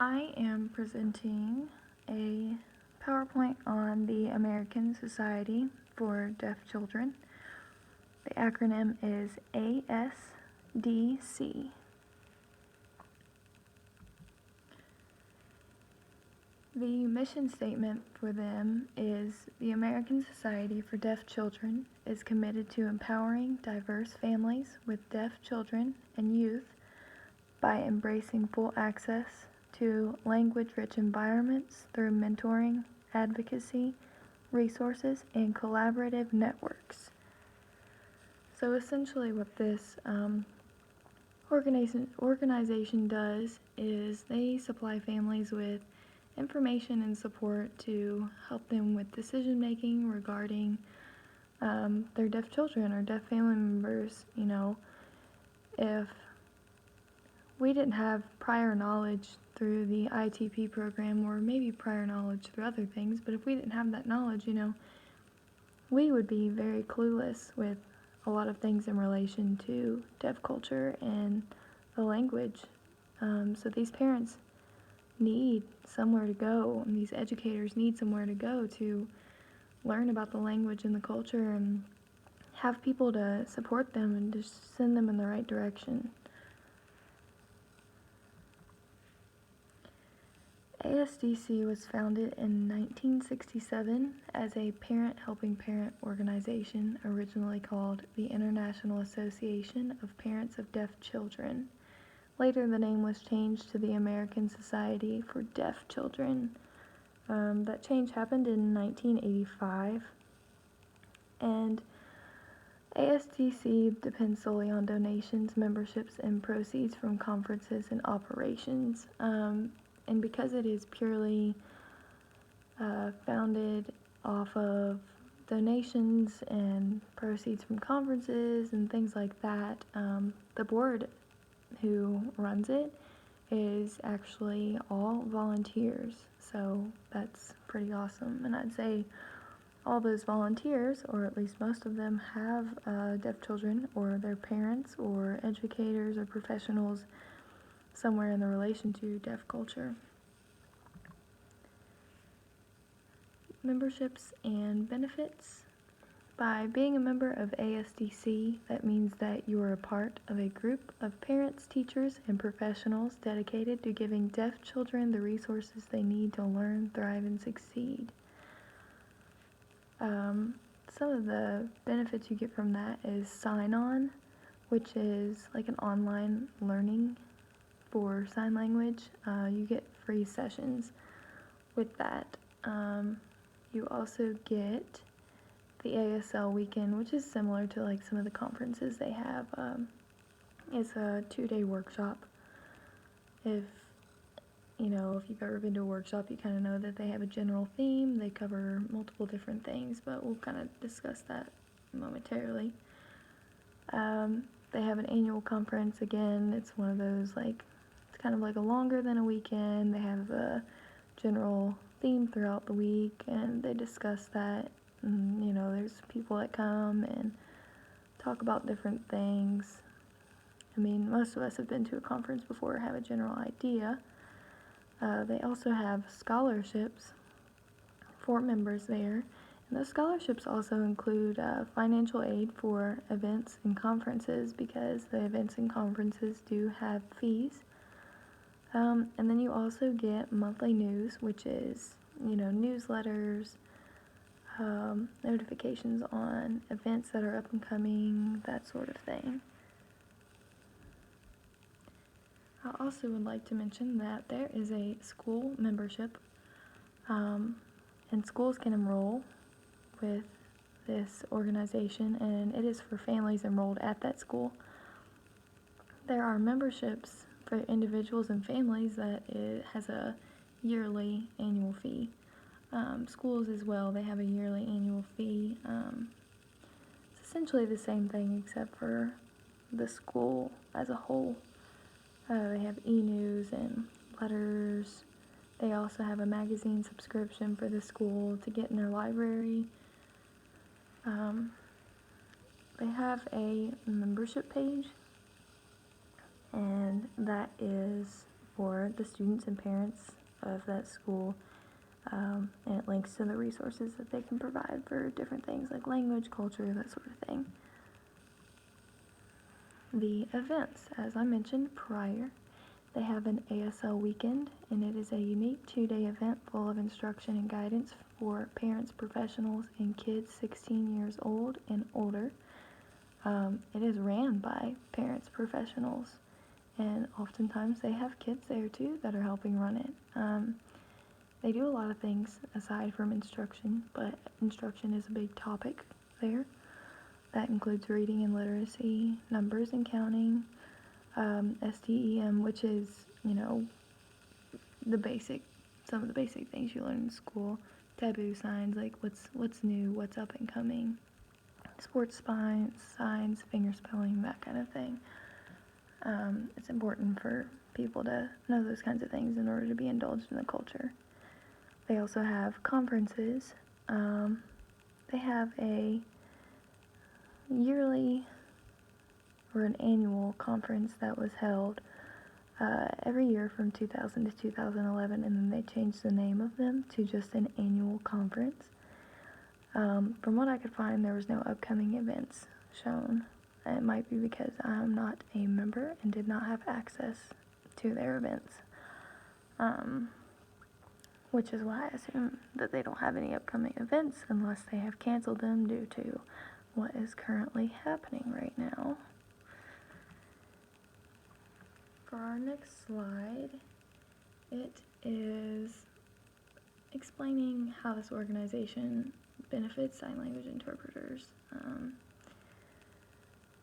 I am presenting a PowerPoint on the American Society for Deaf Children. The acronym is ASDC. The mission statement for them is the American Society for Deaf Children is committed to empowering diverse families with deaf children and youth by embracing full access to language-rich environments through mentoring, advocacy, resources, and collaborative networks. So essentially what this organization does is they supply families with information and support to help them with decision making regarding their deaf children or deaf family members. You know, if we didn't have prior knowledge through the ITP program, or maybe prior knowledge through other things, but if we didn't have that knowledge, we would be very clueless with a lot of things in relation to deaf culture and the language. So these parents need somewhere to go, and these educators need somewhere to go to learn about the language and the culture and have people to support them and just send them in the right direction. ASDC was founded in 1967 as a parent helping parent organization originally called the International Association of Parents of Deaf Children. Later the name was changed to the American Society for Deaf Children. That change happened in 1985, and ASDC depends solely on donations, memberships, and proceeds from conferences and operations. And because it is purely founded off of donations and proceeds from conferences and things like that, the board who runs it is actually all volunteers. So that's pretty awesome. And I'd say all those volunteers, or at least most of them, have deaf children or their parents or educators or professionals somewhere in the relation to deaf culture. Memberships and benefits. By being a member of ASDC, that means that you are a part of a group of parents, teachers, and professionals dedicated to giving deaf children the resources they need to learn, thrive, and succeed. Some of the benefits you get from that is sign-on, which is like an online learning for sign language. You get free sessions with that. You also get the ASL weekend, which is similar to like some of the conferences they have. It's a 2-day workshop. If you've ever been to a workshop, you kind of know that they have a general theme. They cover multiple different things, but we'll kind of discuss that momentarily. They have an annual conference. Again, it's one of those, it's kind of like a longer than a weekend. They have a general theme throughout the week, and they discuss that. And, there's people that come and talk about different things. I mean, most of us have been to a conference before, have a general idea. They also have scholarships for members there, and those scholarships also include financial aid for events and conferences, because the events and conferences do have fees. And then you also get monthly news, which is, newsletters, notifications on events that are up and coming, that sort of thing. I also would like to mention that there is a school membership, and schools can enroll with this organization, and it is for families enrolled at that school. There are memberships for individuals and families that it has a yearly annual fee. Schools as well, they have a yearly annual fee. It's essentially the same thing except for the school as a whole. They have e-news and letters. They also have a magazine subscription for the school to get in their library. They have a membership page, and that is for the students and parents of that school, and it links to the resources that they can provide for different things like language, culture, that sort of thing. The events, as I mentioned prior, they have an ASL weekend, and it is a unique 2-day event full of instruction and guidance for parents, professionals, and kids 16 years old and older. It is ran by parents, professionals, and oftentimes they have kids there too that are helping run it. They do a lot of things aside from instruction, but instruction is a big topic there. That includes reading and literacy, numbers and counting, STEM, which is, some of the basic things you learn in school. Taboo signs, like what's new, what's up and coming. Sports signs, finger spelling, that kind of thing. It's important for people to know those kinds of things in order to be indulged in the culture. They also have conferences. They have a yearly or an annual conference that was held every year from 2000 to 2011, and then they changed the name of them to just an annual conference. From what I could find, there was no upcoming events shown. It might be because I'm not a member and did not have access to their events, which is why I assume that they don't have any upcoming events unless they have canceled them due to what is currently happening right now. For our next slide, it is explaining how this organization benefits sign language interpreters.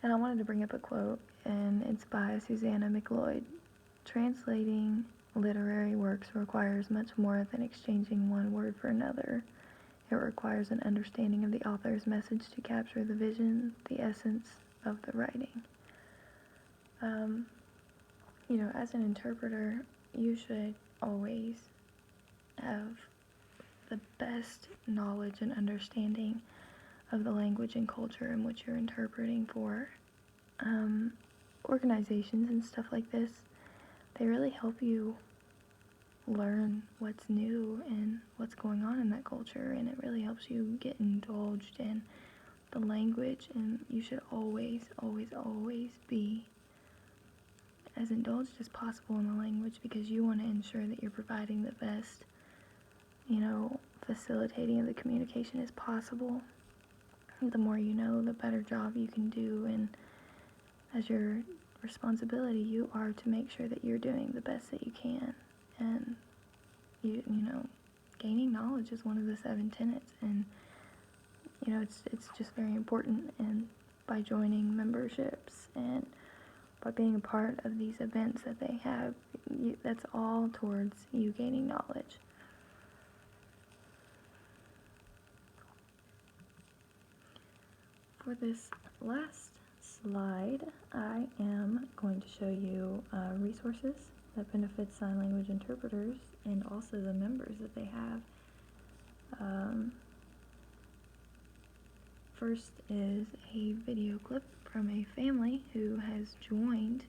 And I wanted to bring up a quote, and it's by Susanna McLeod. Translating literary works requires much more than exchanging one word for another. It requires an understanding of the author's message to capture the vision, the essence of the writing. As an interpreter, you should always have the best knowledge and understanding of the language and culture in which you're interpreting for. Organizations and stuff like this, they really help you learn what's new and what's going on in that culture, and it really helps you get indulged in the language, and you should always, always, always be as indulged as possible in the language, because you want to ensure that you're providing the best, facilitating of the communication as possible. The more you know, the better job you can do, and as your responsibility, you are to make sure that you're doing the best that you can. And gaining knowledge is one of the 7 tenets, and it's just very important. And by joining memberships and by being a part of these events that they have, that's all towards you gaining knowledge. For this last slide, I am going to show you resources that benefit sign language interpreters and also the members that they have. First is a video clip from a family who has joined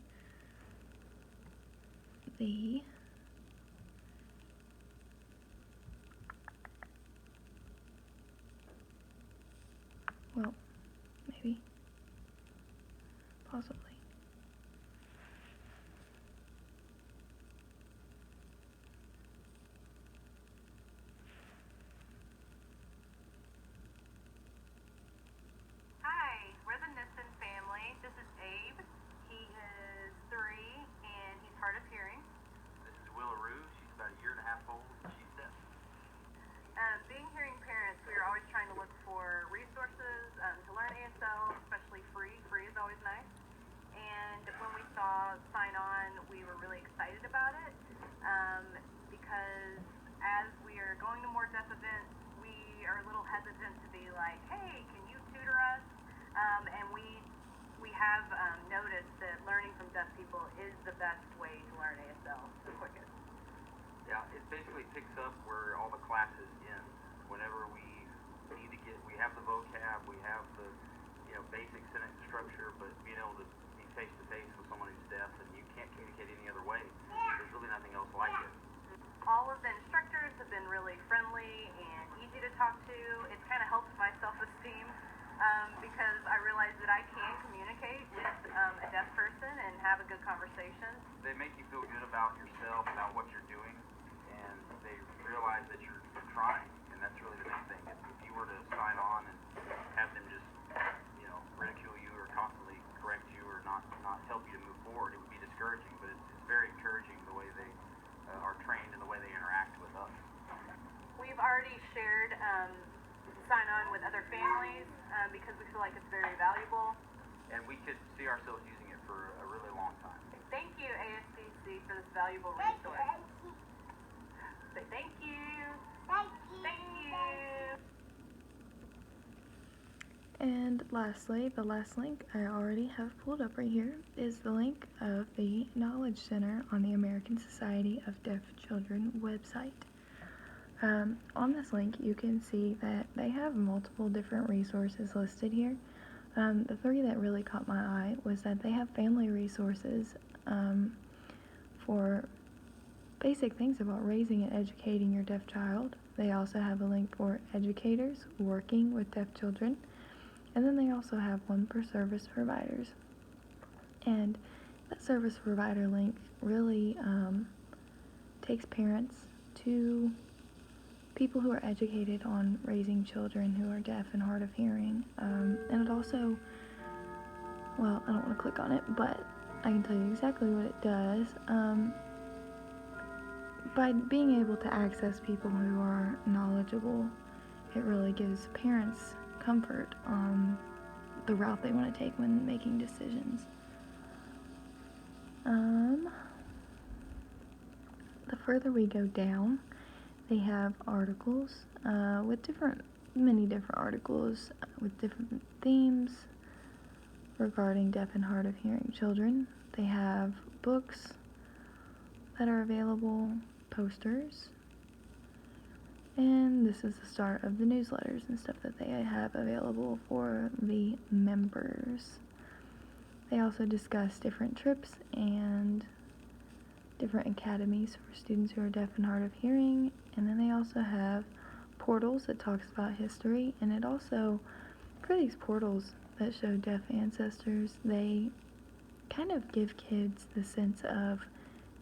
the possibly. Hi, we're the Nissen family. This is Abe. He is 3 and he's hard of hearing. This is Willaroo. She's about a year and a half old. She's deaf. Being hearing parents, we are always trying to look for resources to learn ASL, especially free. Free is always nice. And when we saw Sign On, we were really excited about it because as we are going to more deaf events, we are a little hesitant to be like, hey, can you tutor us? And we have noticed that learning from deaf people is the best way to learn ASL the quickest. Yeah, it basically picks up where all the classes end. Whenever we have the vocab, we have the basic sentence structure, but being able to be face to face with someone who's deaf and you can't communicate any other way, there's really not about yourself, about what you're doing, and they realize that you're trying, and that's really the main thing. If you were to sign on and have them just, ridicule you or constantly correct you or not help you to move forward, it would be discouraging, but it's very encouraging the way they are trained and the way they interact with us. We've already shared sign on with other families because we feel like it's very valuable. And we could see ourselves using it for a really long time. Thank you, ASDC, for this valuable resource. Say thank you. Thank you. And lastly, the last link I already have pulled up right here is the link of the Knowledge Center on the American Society of Deaf Children website. On this link, you can see that they have multiple different resources listed here. The three that really caught my eye was that they have family resources for basic things about raising and educating your deaf child. They also have a link for educators working with deaf children. And then they also have one for service providers. And that service provider link really takes parents to people who are educated on raising children who are deaf and hard of hearing. And it also, well, I don't want to click on it, but I can tell you exactly what it does. By being able to access people who are knowledgeable, it really gives parents comfort on the route they want to take when making decisions. The further we go down, they have articles with many different articles with different themes regarding deaf and hard of hearing children. They have books that are available, posters, and this is the start of the newsletters and stuff that they have available for the members. They also discuss different trips and different academies for students who are deaf and hard of hearing, and then they also have portals that talks about history, and it also, for these portals that show deaf ancestors, they kind of give kids the sense of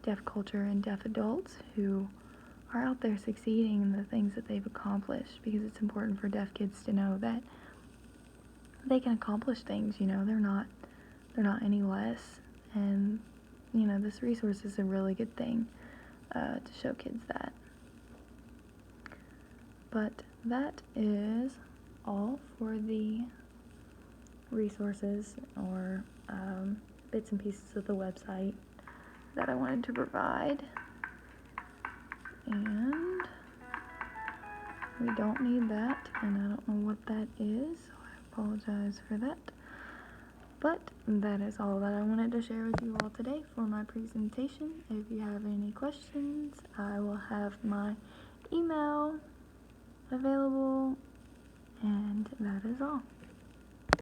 deaf culture and deaf adults who are out there succeeding in the things that they've accomplished, because it's important for deaf kids to know that they can accomplish things, they're not any less, and this resource is a really good thing to show kids that. But that is all for the resources or bits and pieces of the website that I wanted to provide. And we don't need that, and I don't know what that is, so I apologize for that. But that is all that I wanted to share with you all today for my presentation. If you have any questions, I will have my email available, and that is all.